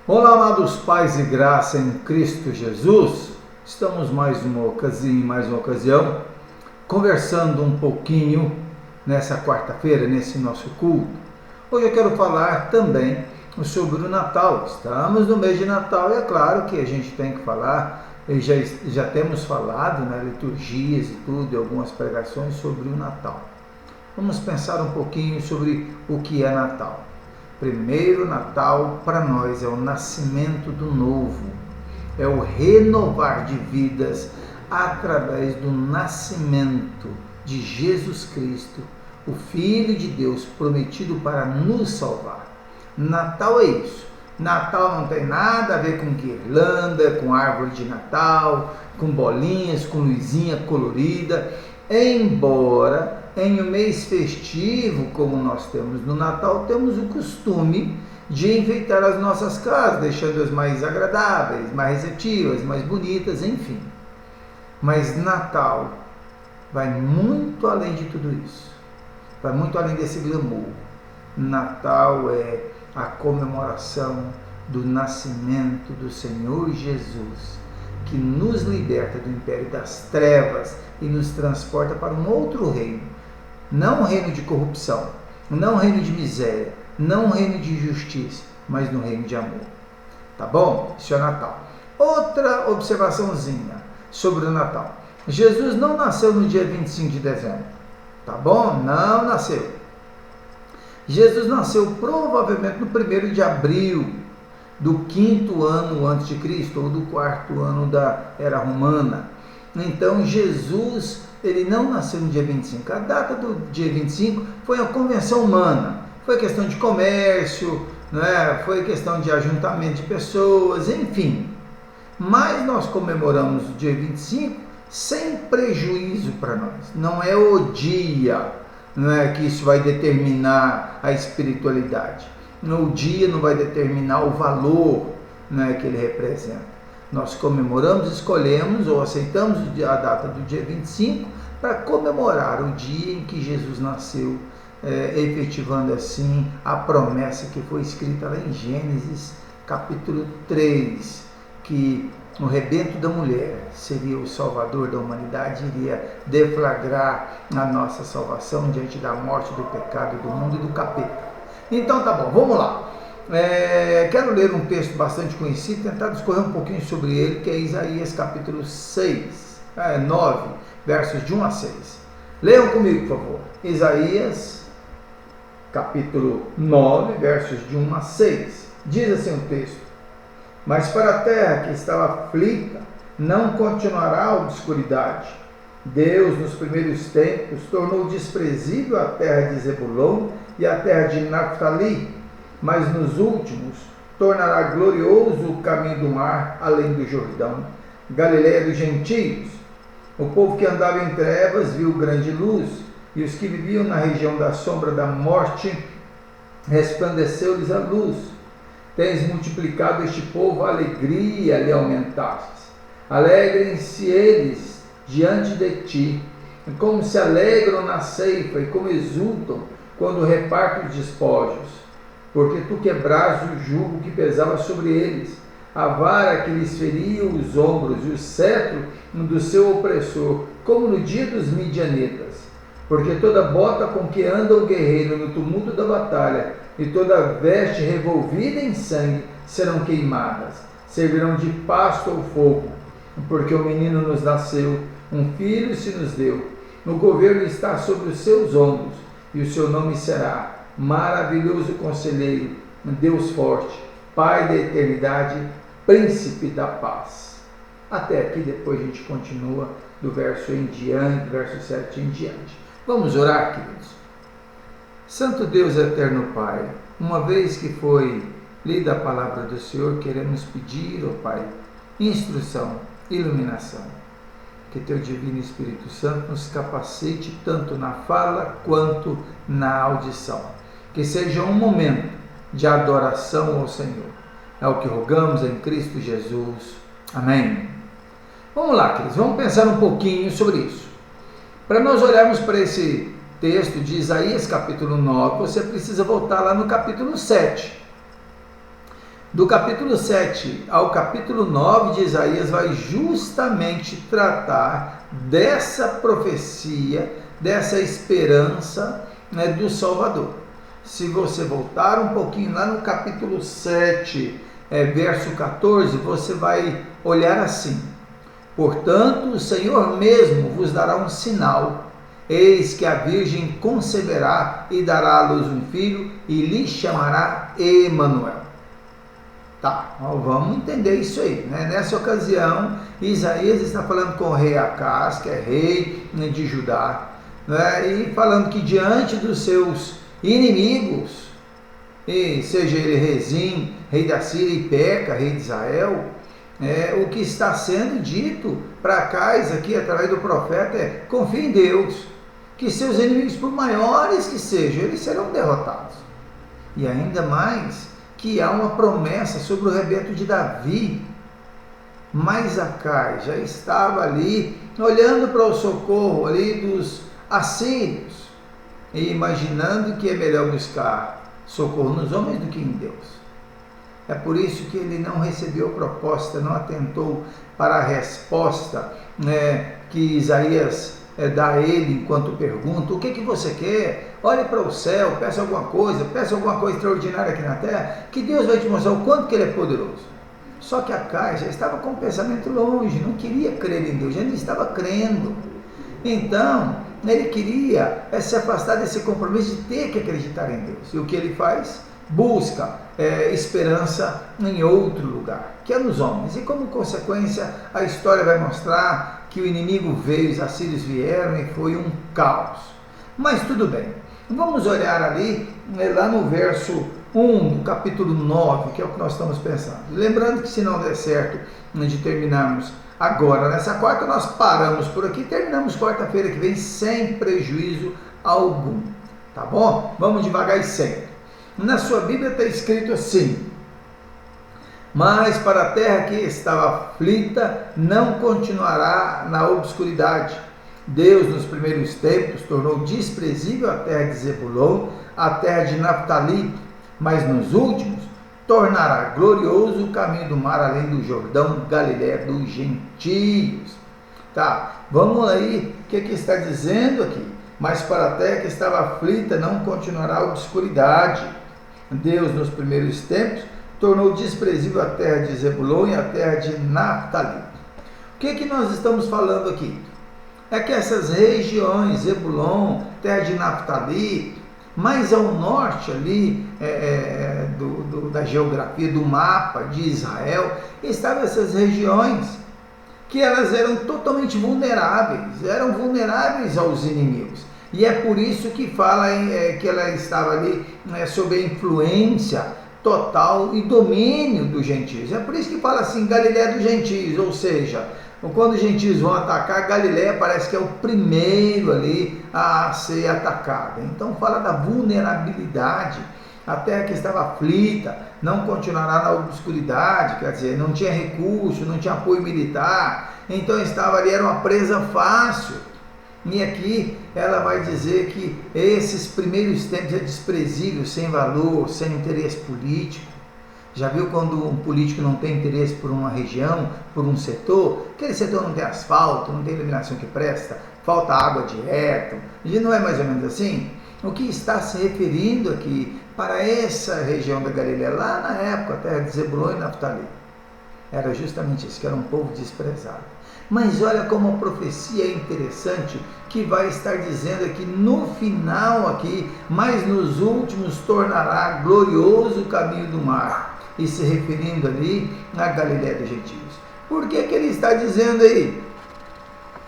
Olá, amados pais e graça em Cristo Jesus. Estamos em mais uma ocasião, conversando um pouquinho nessa quarta-feira, nesse nosso culto. Hoje eu quero falar também sobre o Natal. Estamos no mês de Natal e é claro que a gente tem que falar, e já temos falado nas liturgias e tudo, algumas pregações sobre o Natal. Vamos pensar um pouquinho sobre o que é Natal. Primeiro, Natal para nós é o nascimento do novo, é o renovar de vidas através do nascimento de Jesus Cristo, o Filho de Deus prometido para nos salvar. Natal é isso. Natal não tem nada a ver com guirlanda, com árvore de Natal, com bolinhas, com luzinha colorida, embora em um mês festivo, como nós temos no Natal, temos o costume de enfeitar as nossas casas, deixando-as mais agradáveis, mais receptivas, mais bonitas, enfim. Mas Natal vai muito além de tudo isso, vai muito além desse glamour. Natal é a comemoração do nascimento do Senhor Jesus, que nos liberta do império das trevas e nos transporta para um outro reino. Não um reino de corrupção, não um reino de miséria, não um reino de injustiça, mas no reino de amor. Tá bom? Isso é Natal. Outra observaçãozinha sobre o Natal. Jesus não nasceu no dia 25 de dezembro. Tá bom? Não nasceu. Jesus nasceu provavelmente no 1º de abril do 5º ano antes de Cristo, ou do 4º ano da Era Romana. Então Jesus, ele não nasceu no dia 25. A data do dia 25 foi uma convenção humana, foi questão de comércio, né? Foi questão de ajuntamento de pessoas, enfim. Mas nós comemoramos o dia 25 sem prejuízo para nós. Não é o dia, não é, que isso vai determinar a espiritualidade. O dia não vai determinar o valor, não é, que ele representa. Nós comemoramos, escolhemos ou aceitamos a data do dia 25 para comemorar o dia em que Jesus nasceu, efetivando assim a promessa que foi escrita lá em Gênesis capítulo 3, que o rebento da mulher seria o salvador da humanidade, iria deflagrar a nossa salvação diante da morte, do pecado, do mundo e do capeta. Então tá bom, vamos lá. Quero ler um texto bastante conhecido, tentar discorrer um pouquinho sobre ele, que é Isaías capítulo 9, versos de 1 a 6. Leiam comigo, por favor. Isaías capítulo 9, versos de 1 a 6. Diz assim o texto: Mas para a terra que estava aflita, não continuará a obscuridade. Deus, nos primeiros tempos, tornou desprezível a terra de Zebulon e a terra de Naftali, mas nos últimos tornará glorioso o caminho do mar, além do Jordão, Galileia dos gentios. O povo que andava em trevas viu grande luz, e os que viviam na região da sombra da morte, resplandeceu-lhes a luz. Tens multiplicado este povo, a alegria lhe aumentastes. Alegrem-se eles diante de ti, como se alegram na ceifa e como exultam quando repartem os despojos. Porque tu quebraste o jugo que pesava sobre eles, a vara que lhes feria os ombros e o cetro do seu opressor, como no dia dos midianitas. Porque toda bota com que anda o guerreiro no tumulto da batalha e toda veste revolvida em sangue serão queimadas, servirão de pasto ao fogo. Porque o menino nos nasceu, um filho se nos deu, o governo está sobre os seus ombros, e o seu nome será Maravilhoso Conselheiro, Deus Forte, Pai da Eternidade, Príncipe da Paz. Até aqui, depois a gente continua do verso 7 em diante. Vamos orar, queridos. Santo Deus, eterno Pai, uma vez que foi lida a palavra do Senhor, queremos pedir, ó Pai, instrução, iluminação. Que Teu Divino Espírito Santo nos capacite tanto na fala quanto na audição. Que seja um momento de adoração ao Senhor. É o que rogamos em Cristo Jesus. Amém. Vamos lá, queridos, vamos pensar um pouquinho sobre isso. Para nós olharmos para esse texto de Isaías capítulo 9, você precisa voltar lá no capítulo 7. Do capítulo 7 ao capítulo 9 de Isaías vai justamente tratar dessa profecia, dessa esperança, né, do Salvador. Se você voltar um pouquinho lá no capítulo 7, verso 14, você vai olhar assim: portanto, o Senhor mesmo vos dará um sinal. Eis que a Virgem conceberá e dará à luz um filho e lhe chamará Emanuel. Tá, vamos entender isso aí, né? Nessa ocasião, Isaías está falando com o rei Acaz, que é rei de Judá, né? E falando que diante dos seus inimigos, e seja ele Rezim, rei da Síria, e Peca, rei de Israel, o que está sendo dito para Acaz aqui através do profeta é: confie em Deus, que seus inimigos, por maiores que sejam, eles serão derrotados. E ainda mais que há uma promessa sobre o rebento de Davi. Mas Acaz já estava ali olhando para o socorro ali dos assírios e imaginando que é melhor buscar socorro nos homens do que em Deus. É por isso que ele não recebeu proposta, não atentou para a resposta, né, que Isaías dá a ele enquanto pergunta: o que você quer? Olhe para o céu, peça alguma coisa extraordinária aqui na terra, que Deus vai te mostrar o quanto que ele é poderoso. Só que Acaz já estava com o pensamento longe, não queria crer em Deus, já não estava crendo. Então, ele queria se afastar desse compromisso de ter que acreditar em Deus. E o que ele faz? Busca esperança em outro lugar, que é nos homens. E como consequência, a história vai mostrar que o inimigo veio, os assírios vieram e foi um caos. Mas tudo bem, vamos olhar ali, lá no verso 1 do capítulo 9, que é o que nós estamos pensando. Lembrando que se não der certo de terminarmos agora nessa quarta, nós paramos por aqui, terminamos quarta-feira que vem sem prejuízo algum, tá bom? Vamos devagar e sempre. Na sua Bíblia está escrito assim: mas para a terra que estava aflita não continuará na obscuridade. Deus nos primeiros tempos tornou desprezível a terra de Zebulon, a terra de Naftali, mas nos últimos tornará glorioso o caminho do mar além do Jordão, Galiléia dos gentios. Tá, vamos aí, o que está dizendo aqui? Mas para a terra que estava aflita não continuará a obscuridade. Deus nos primeiros tempos tornou desprezível a terra de Zebulon e a terra de Naftali. O que nós estamos falando aqui? É que essas regiões, Zebulon, terra de Naftali, mais ao norte ali da geografia, do mapa de Israel, estavam essas regiões que elas eram totalmente vulneráveis, eram vulneráveis aos inimigos. E é por isso que fala que ela estava ali sob a influência total e domínio dos gentios. É por isso que fala assim, Galiléia dos gentios, ou seja, quando os gentios vão atacar, Galiléia parece que é o primeiro ali a ser atacada. Então fala da vulnerabilidade. A terra que estava aflita não continuará na obscuridade, quer dizer, não tinha recurso, não tinha apoio militar, então estava ali, era uma presa fácil. E aqui ela vai dizer que esses primeiros tempos é desprezível, sem valor, sem interesse político. Já viu quando um político não tem interesse por uma região, por um setor? Aquele setor não tem asfalto, não tem iluminação que presta, falta água direto. E não é mais ou menos assim? O que está se referindo aqui para essa região da Galiléia, lá na época, a terra de Zebulon e Naftali, era justamente isso, que era um povo desprezado. Mas olha como a profecia é interessante, que vai estar dizendo aqui no final aqui, mas nos últimos tornará glorioso o caminho do mar, e se referindo ali na Galiléia dos gentios. Por que ele está dizendo aí?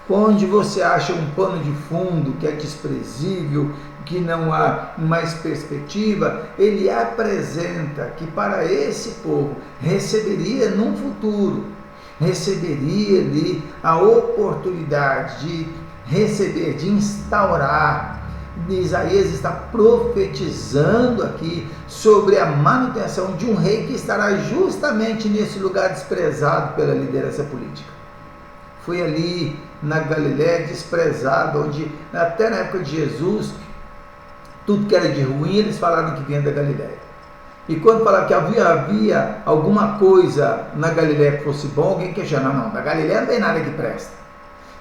Onde você acha um pano de fundo que é desprezível, que não há mais perspectiva, ele apresenta que para esse povo receberia num futuro, receberia ali a oportunidade de receber, de instaurar. Isaías está profetizando aqui sobre a manutenção de um rei que estará justamente nesse lugar desprezado pela liderança política. Foi ali na Galiléia desprezado, onde até na época de Jesus, tudo que era de ruim eles falaram que vinha da Galiléia. E quando falava que havia alguma coisa na Galileia que fosse bom, alguém questionava, não, da Galileia não tem nada que presta.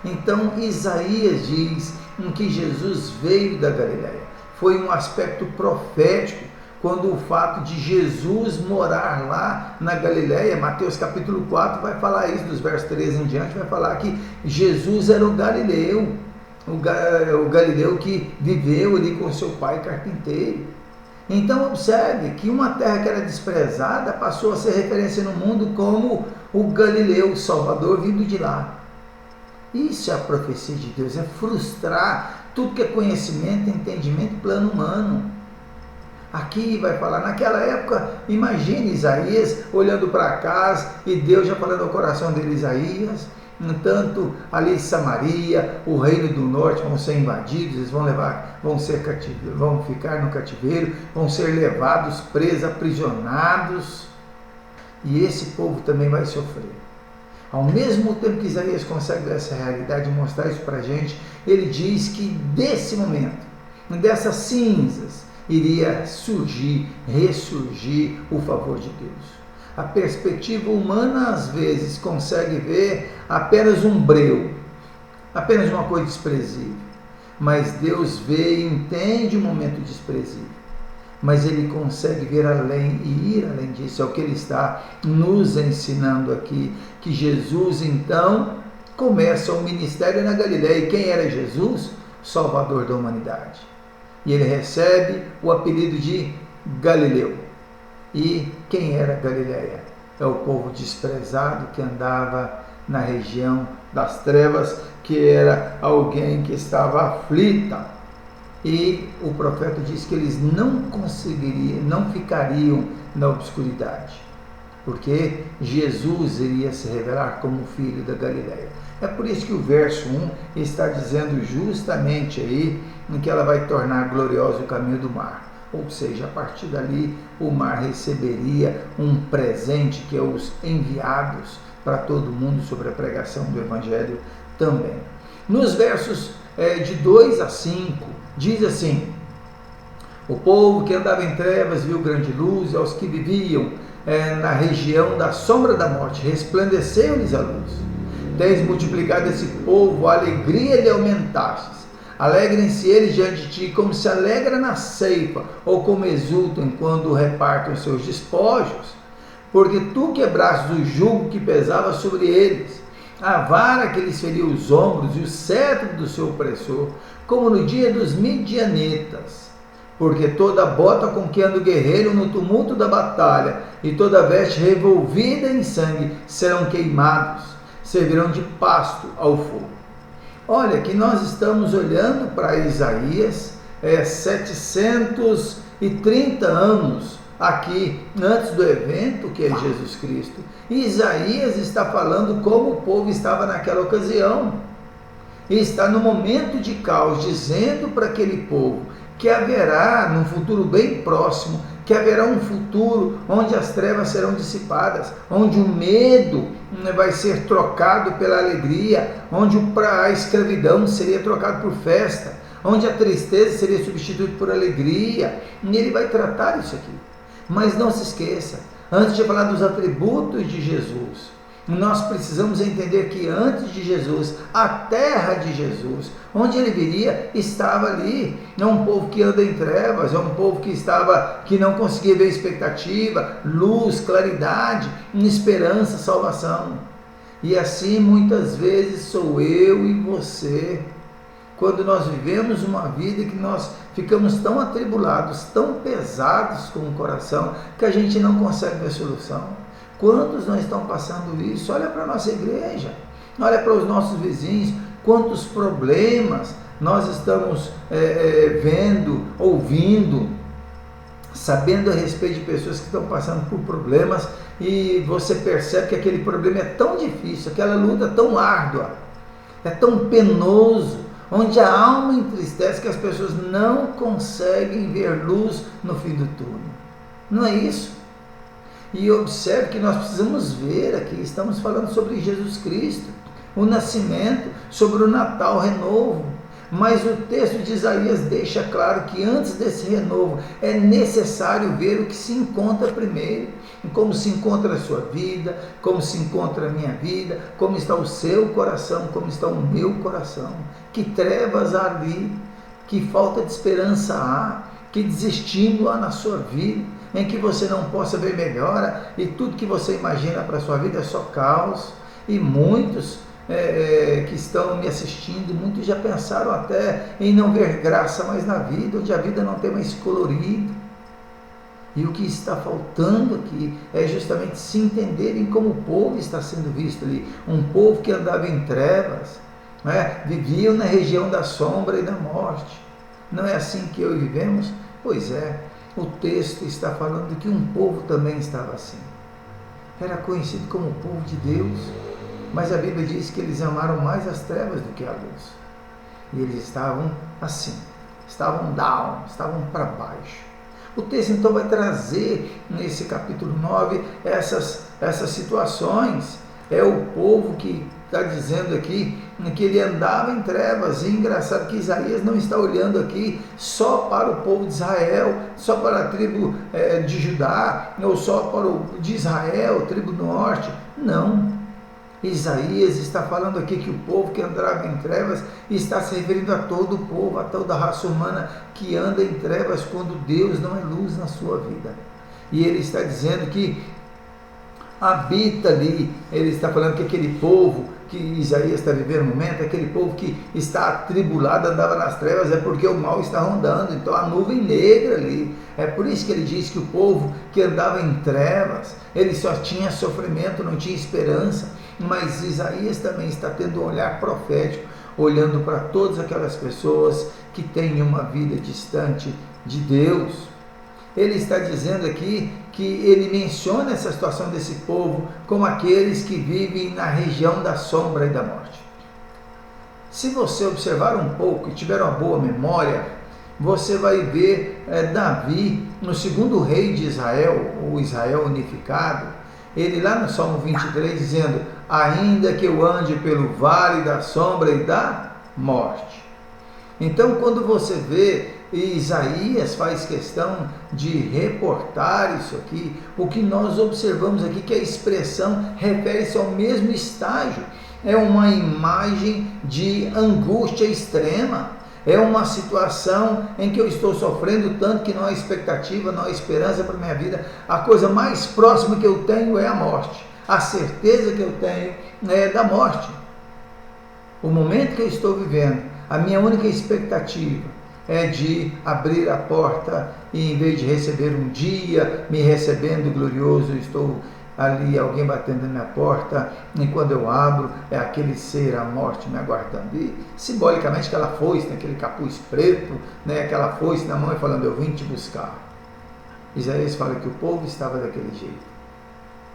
Então Isaías diz que Jesus veio da Galileia. Foi um aspecto profético, quando o fato de Jesus morar lá na Galileia, Mateus capítulo 4 vai falar isso, dos versos 13 em diante, vai falar que Jesus era o Galileu, o Galileu que viveu ali com seu pai carpinteiro. Então observe que uma terra que era desprezada passou a ser referência no mundo como o Galileu, o Salvador vindo de lá. Isso é a profecia de Deus, é frustrar tudo que é conhecimento, entendimento, plano humano. Aqui vai falar, naquela época, imagine Isaías olhando para casa e Deus já falando ao coração dele, Isaías, tanto ali Samaria, o reino do norte vão ser invadidos, eles vão ficar no cativeiro, vão ser levados, presos, aprisionados, e esse povo também vai sofrer. Ao mesmo tempo que Isaías consegue ver essa realidade e mostrar isso para a gente, ele diz que desse momento, dessas cinzas, iria ressurgir o favor de Deus. A perspectiva humana às vezes consegue ver apenas um breu, apenas uma coisa desprezível, mas Deus vê e entende o momento desprezível, mas Ele consegue ver além e ir além disso. É o que Ele está nos ensinando aqui, que Jesus então começa o ministério na Galileia. E quem era Jesus? Salvador da humanidade. E ele recebe o apelido de Galileu. E quem era Galileia? É o povo desprezado que andava na região das trevas, que era alguém que estava aflita. E o profeta diz que eles não ficariam na obscuridade, porque Jesus iria se revelar como filho da Galileia. É por isso que o verso 1 está dizendo justamente aí em que ela vai tornar glorioso o caminho do mar. Ou seja, a partir dali o mar receberia um presente, que é os enviados para todo mundo sobre a pregação do Evangelho também. Nos versos de 2 a 5, diz assim: o povo que andava em trevas viu grande luz, e aos que viviam na região da sombra da morte resplandeceu-lhes a luz. Tens multiplicado esse povo, a alegria lhe aumentastes. Alegrem-se eles diante de ti, como se alegra na ceifa, ou como exultam quando repartem os seus despojos. Porque tu quebraste o jugo que pesava sobre eles, a vara que lhes feria os ombros e o cetro do seu opressor, como no dia dos midianitas. Porque toda bota com que anda o guerreiro no tumulto da batalha, e toda veste revolvida em sangue, serão queimados, servirão de pasto ao fogo. Olha, que nós estamos olhando para Isaías, 730 anos aqui, antes do evento que é Jesus Cristo. Isaías está falando como o povo estava naquela ocasião. E está no momento de caos, dizendo para aquele povo que haverá, num futuro bem próximo, que haverá um futuro onde as trevas serão dissipadas, onde o medo vai ser trocado pela alegria, onde a escravidão seria trocada por festa, onde a tristeza seria substituída por alegria, e ele vai tratar isso aqui. Mas não se esqueça, antes de falar dos atributos de Jesus, nós precisamos entender que antes de Jesus, a terra de Jesus, onde ele viria, estava ali. É um povo que anda em trevas, é um povo que não conseguia ver expectativa, luz, claridade, esperança, salvação. E assim muitas vezes sou eu e você, quando nós vivemos uma vida que nós ficamos tão atribulados, tão pesados com o coração, que a gente não consegue ver solução. Quantos não estão passando isso? Olha para a nossa igreja, olha para os nossos vizinhos, quantos problemas nós estamos vendo, ouvindo, sabendo a respeito de pessoas que estão passando por problemas, e você percebe que aquele problema é tão difícil, aquela luta é tão árdua, é tão penoso, onde a alma entristece, que as pessoas não conseguem ver luz no fim do túnel. Não é isso? E observe que nós precisamos ver aqui, estamos falando sobre Jesus Cristo, o nascimento, sobre o Natal, o renovo, Mas o texto de Isaías deixa claro que antes desse renovo é necessário ver o que se encontra primeiro, como se encontra a sua vida, como se encontra a minha vida, como está o seu coração, como está o meu coração, que trevas há ali, que falta de esperança há, que desestímulo há na sua vida, em que você não possa ver melhora e tudo que você imagina para a sua vida é só caos. E muitos que estão me assistindo, muitos já pensaram até em não ver graça mais na vida, onde a vida não tem mais colorido. E o que está faltando aqui é justamente se entenderem como o povo está sendo visto ali, um povo que andava em trevas, viviam na região da sombra e da morte. Não é assim que eu vivemos? Pois é, o texto está falando que um povo também estava assim. Era conhecido como o povo de Deus, mas a Bíblia diz que eles amaram mais as trevas do que a luz. E eles estavam assim, estavam down, estavam para baixo. O texto então vai trazer nesse capítulo 9 essas situações. É o povo que está dizendo aqui que ele andava em trevas. E engraçado que Isaías não está olhando aqui só para o povo de Israel, só para a tribo de Judá, ou só para o de Israel, tribo do norte. Não. Isaías está falando aqui que o povo que andava em trevas está se referindo a todo o povo, a toda a raça humana que anda em trevas quando Deus não é luz na sua vida. E ele está dizendo que habita ali, ele está falando que aquele povo que Isaías está vivendo no momento, aquele povo que está atribulado, andava nas trevas, é porque o mal está rondando, então a nuvem negra ali. É por isso que ele diz que o povo que andava em trevas, ele só tinha sofrimento, não tinha esperança. Mas Isaías também está tendo um olhar profético, olhando para todas aquelas pessoas que têm uma vida distante de Deus. Ele está dizendo aqui que ele menciona essa situação desse povo como aqueles que vivem na região da sombra e da morte. Se você observar um pouco e tiver uma boa memória, você vai ver Davi, no segundo rei de Israel, o Israel unificado, ele lá no Salmo 23 dizendo: ainda que eu ande pelo vale da sombra e da morte. Então, quando você vê, Isaías faz questão de reportar isso aqui, o que nós observamos aqui, que a expressão refere-se ao mesmo estágio, é uma imagem de angústia extrema, é uma situação em que eu estou sofrendo tanto que não há expectativa, não há esperança para a minha vida. A coisa mais próxima que eu tenho é a morte. A certeza que eu tenho é da morte. O momento que eu estou vivendo, a minha única expectativa é de abrir a porta e, em vez de receber um dia, me recebendo glorioso, eu estou ali, alguém batendo na minha porta, e quando eu abro, é aquele ser, a morte, me aguardando. E simbolicamente aquela foice, aquele capuz preto, aquela foice na mão e falando: eu vim te buscar. Isaías fala que o povo estava daquele jeito,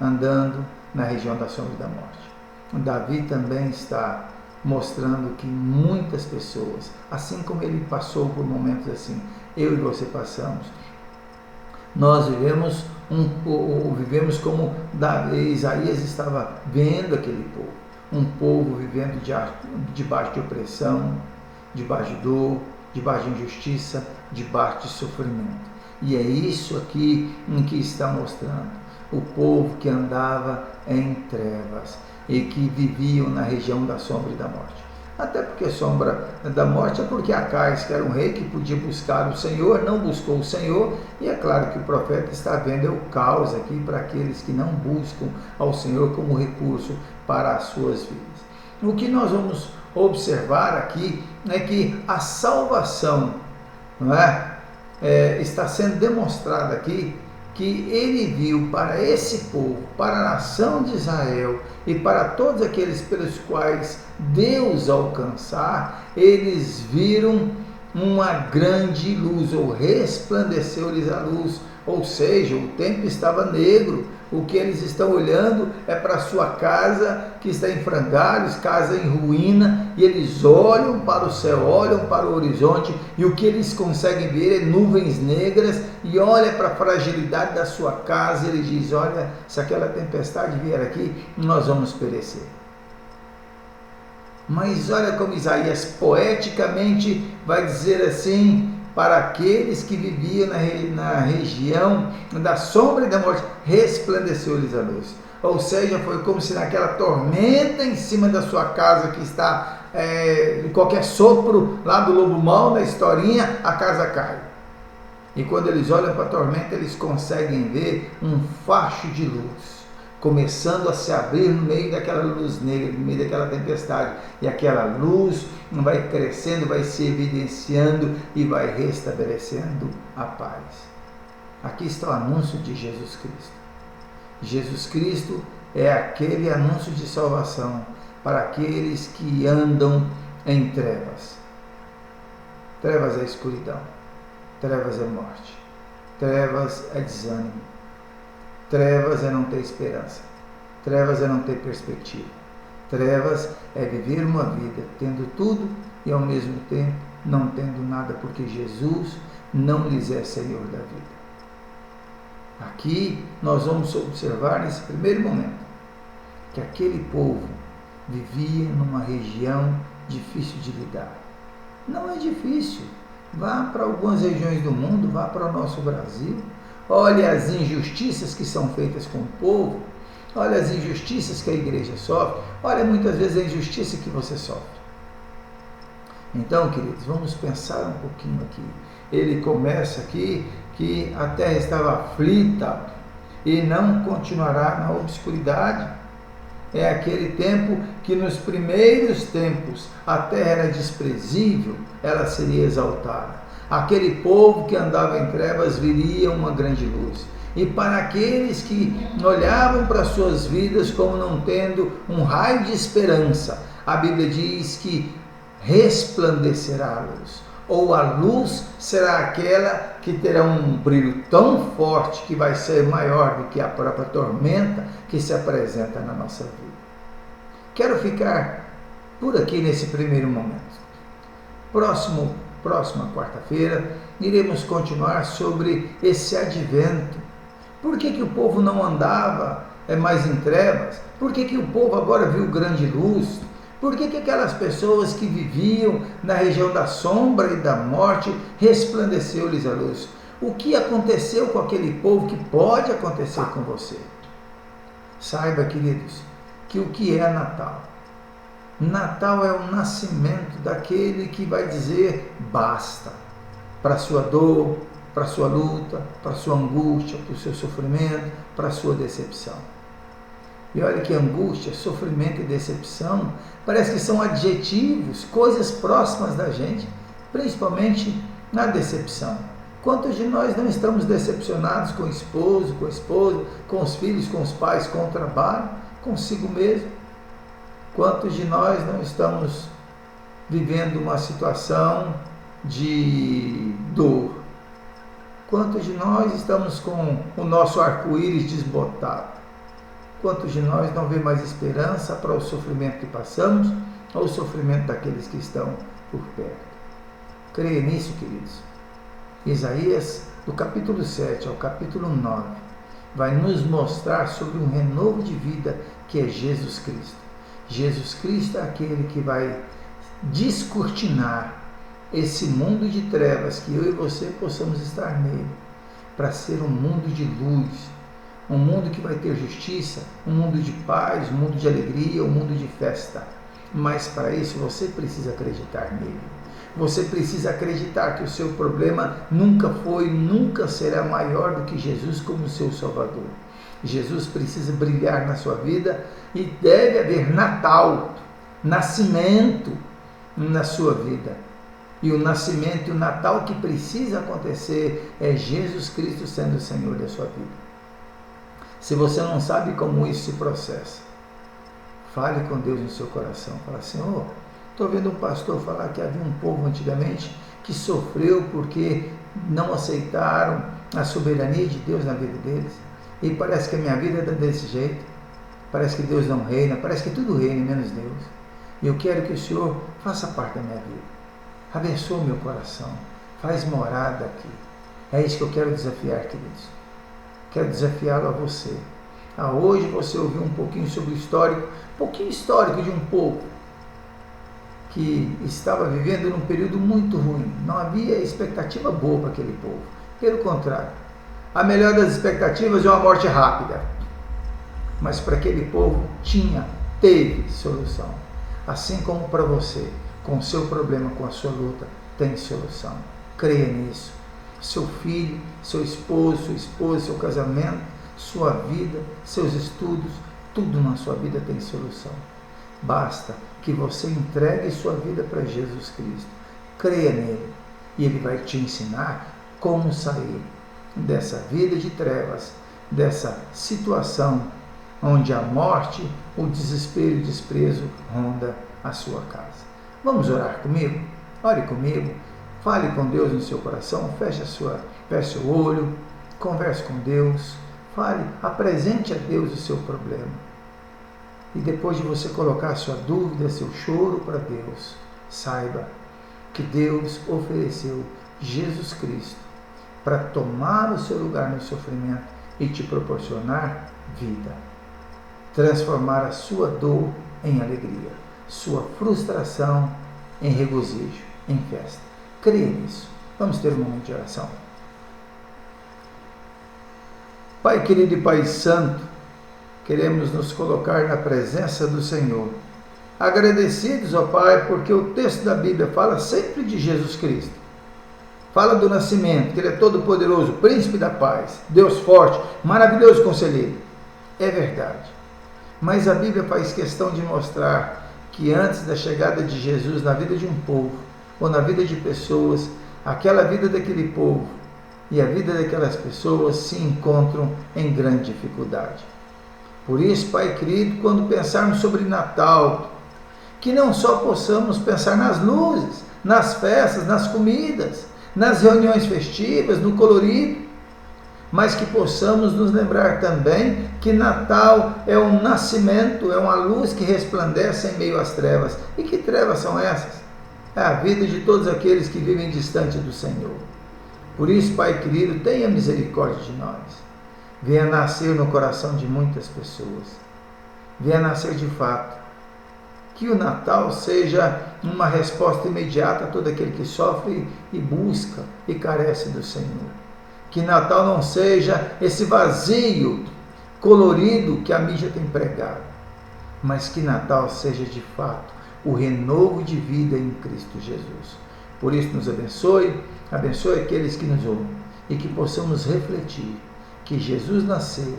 andando na região da sombra e da morte. Davi também está mostrando que muitas pessoas, assim como ele passou por momentos assim, eu e você passamos, nós vivemos como Isaías estava vendo aquele povo, um povo vivendo debaixo de opressão, debaixo de dor, debaixo de injustiça, debaixo de sofrimento. E é isso aqui em que está mostrando o povo que andava em trevas e que viviam na região da sombra e da morte. Até porque sombra da morte é porque Acais, que era um rei que podia buscar o Senhor, não buscou o Senhor, e é claro que o profeta está vendo o caos aqui para aqueles que não buscam ao Senhor como recurso para as suas vidas. O que nós vamos observar aqui é que a salvação, está sendo demonstrada aqui, que ele viu para esse povo, para a nação de Israel e para todos aqueles pelos quais Deus alcançar, eles viram uma grande luz, ou resplandeceu-lhes a luz, ou seja, o tempo estava negro. O que eles estão olhando é para a sua casa que está em frangalhos, casa em ruína, e eles olham para o céu, olham para o horizonte, e o que eles conseguem ver é nuvens negras, e olha para a fragilidade da sua casa, e ele diz: olha, se aquela tempestade vier aqui, nós vamos perecer. Mas olha como Isaías poeticamente vai dizer assim: para aqueles que viviam na região da sombra e da morte, resplandeceu-lhes a luz. Ou seja, foi como se naquela tormenta em cima da sua casa que está, qualquer sopro lá do lobo mau na historinha, a casa cai. E quando eles olham para a tormenta, eles conseguem ver um facho de luz começando a se abrir no meio daquela luz negra, no meio daquela tempestade. E aquela luz vai crescendo, vai se evidenciando e vai restabelecendo a paz. Aqui está o anúncio de Jesus Cristo. Jesus Cristo é aquele anúncio de salvação para aqueles que andam em trevas. Trevas é escuridão, trevas é morte, trevas é desânimo, trevas é não ter esperança, trevas é não ter perspectiva, trevas é viver uma vida tendo tudo e ao mesmo tempo não tendo nada, porque Jesus não lhes é Senhor da vida. Aqui nós vamos observar nesse primeiro momento que aquele povo vivia numa região difícil de lidar. Não é difícil. Vá para algumas regiões do mundo, vá para o nosso Brasil, olhe as injustiças que são feitas com o povo, olhe as injustiças que a igreja sofre, olha muitas vezes a injustiça que você sofre. Então, queridos, vamos pensar um pouquinho aqui. Ele começa aqui que a terra estava aflita e não continuará na obscuridade. É aquele tempo que nos primeiros tempos a terra era desprezível, ela seria exaltada. Aquele povo que andava em trevas viria uma grande luz. E para aqueles que olhavam para suas vidas como não tendo um raio de esperança, a Bíblia diz que resplandecerá a luz. Ou a luz será aquela que terá um brilho tão forte que vai ser maior do que a própria tormenta que se apresenta na nossa vida. Quero ficar por aqui nesse primeiro momento. Próxima quarta-feira, iremos continuar sobre esse advento. Por que o povo não andava mais em trevas? Por que o povo agora viu grande luz? Por que aquelas pessoas que viviam na região da sombra e da morte resplandeceu-lhes a luz? O que aconteceu com aquele povo que pode acontecer com você? Saiba, queridos, que o que é Natal? Natal é o nascimento daquele que vai dizer basta para a sua dor, para a sua luta, para a sua angústia, para o seu sofrimento, para a sua decepção. E olha que angústia, sofrimento e decepção parece que são adjetivos, coisas próximas da gente, principalmente na decepção. Quantos de nós não estamos decepcionados com o esposo, com a esposa, com os filhos, com os pais, com o trabalho, consigo mesmo? Quantos de nós não estamos vivendo uma situação de dor? Quantos de nós estamos com o nosso arco-íris desbotado? Quantos de nós não vê mais esperança para o sofrimento que passamos ou o sofrimento daqueles que estão por perto? Creia nisso, queridos. Isaías, do capítulo 7 ao capítulo 9, vai nos mostrar sobre um renovo de vida que é Jesus Cristo. Jesus Cristo é aquele que vai descortinar esse mundo de trevas, que eu e você possamos estar nele, para ser um mundo de luz, um mundo que vai ter justiça, um mundo de paz, um mundo de alegria, um mundo de festa. Mas para isso você precisa acreditar nele. Você precisa acreditar que o seu problema nunca foi, nunca será maior do que Jesus como seu Salvador. Jesus precisa brilhar na sua vida e deve haver Natal, nascimento na sua vida. E o nascimento e o Natal que precisa acontecer é Jesus Cristo sendo o Senhor da sua vida. Se você não sabe como isso se processa, fale com Deus no seu coração. Fala, Senhor, estou vendo um pastor falar que havia um povo antigamente que sofreu porque não aceitaram a soberania de Deus na vida deles. E parece que a minha vida é desse jeito. Parece que Deus não reina, parece que tudo reina, menos Deus. E eu quero que o Senhor faça parte da minha vida. Abençoa o meu coração, faz morada aqui. É isso que eu quero desafiar, queridos. Quero desafiá-lo a você. Hoje você ouviu um pouquinho sobre o histórico, de um povo que estava vivendo num período muito ruim. Não havia expectativa boa para aquele povo. Pelo contrário, a melhor das expectativas é uma morte rápida. Mas para aquele povo teve solução. Assim como para você, com o seu problema, com a sua luta, tem solução. Creia nisso. Seu filho, seu esposo, sua esposa, seu casamento, sua vida, seus estudos, tudo na sua vida tem solução. Basta que você entregue sua vida para Jesus Cristo. Creia nele e ele vai te ensinar como sair dessa vida de trevas, dessa situação onde a morte, o desespero e o desprezo ronda a sua casa. Vamos orar comigo? Ore comigo. Fale com Deus no seu coração. Feche o olho. Converse com Deus. Fale, apresente a Deus o seu problema. E depois de você colocar a sua dúvida, seu choro para Deus, saiba que Deus ofereceu Jesus Cristo para tomar o seu lugar no sofrimento e te proporcionar vida. Transformar a sua dor em alegria, sua frustração em regozijo, em festa. Creia nisso. Vamos ter um momento de oração. Pai querido e Pai santo, queremos nos colocar na presença do Senhor. Agradecidos, ó Pai, porque o texto da Bíblia fala sempre de Jesus Cristo. Fala do nascimento, que Ele é todo-poderoso, príncipe da paz, Deus forte, maravilhoso conselheiro. É verdade. Mas a Bíblia faz questão de mostrar que antes da chegada de Jesus na vida de um povo, ou na vida de pessoas, aquela vida daquele povo e a vida daquelas pessoas se encontram em grande dificuldade. Por isso, Pai querido, quando pensarmos sobre Natal, que não só possamos pensar nas luzes, nas festas, nas comidas, nas reuniões festivas, no colorido, mas que possamos nos lembrar também que Natal é um nascimento, é uma luz que resplandece em meio às trevas. E que trevas são essas? É a vida de todos aqueles que vivem distante do Senhor. Por isso, Pai querido, tenha misericórdia de nós. Venha nascer no coração de muitas pessoas. Venha nascer de fato. Que o Natal seja uma resposta imediata a todo aquele que sofre e busca e carece do Senhor. Que Natal não seja esse vazio colorido que a mídia tem pregado, mas que Natal seja de fato o renovo de vida em Cristo Jesus. Por isso nos abençoe aqueles que nos ouvem e que possamos refletir que Jesus nasceu,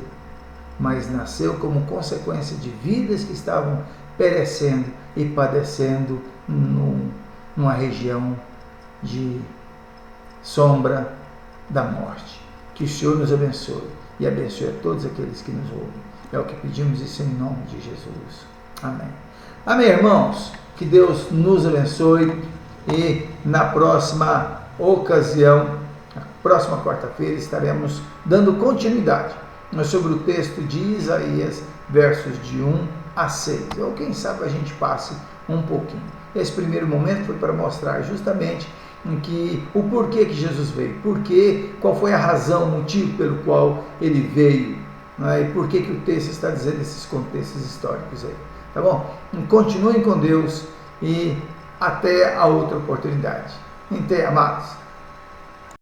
mas nasceu como consequência de vidas que estavam perecendo e padecendo numa região de sombra da morte. Que o Senhor nos abençoe e abençoe a todos aqueles que nos ouvem. É o que pedimos isso em nome de Jesus. Amém. Amém, irmãos. Que Deus nos abençoe e na próxima ocasião, na próxima quarta-feira, estaremos dando continuidade sobre o texto de Isaías, versos de 1 a 6. Ou quem sabe a gente passe um pouquinho. Esse primeiro momento foi para mostrar justamente o porquê que Jesus veio, qual foi a razão, o motivo pelo qual ele veio, né? E por que o texto está dizendo esses contextos históricos aí, tá bom? Continuem com Deus e até a outra oportunidade. Até, amados.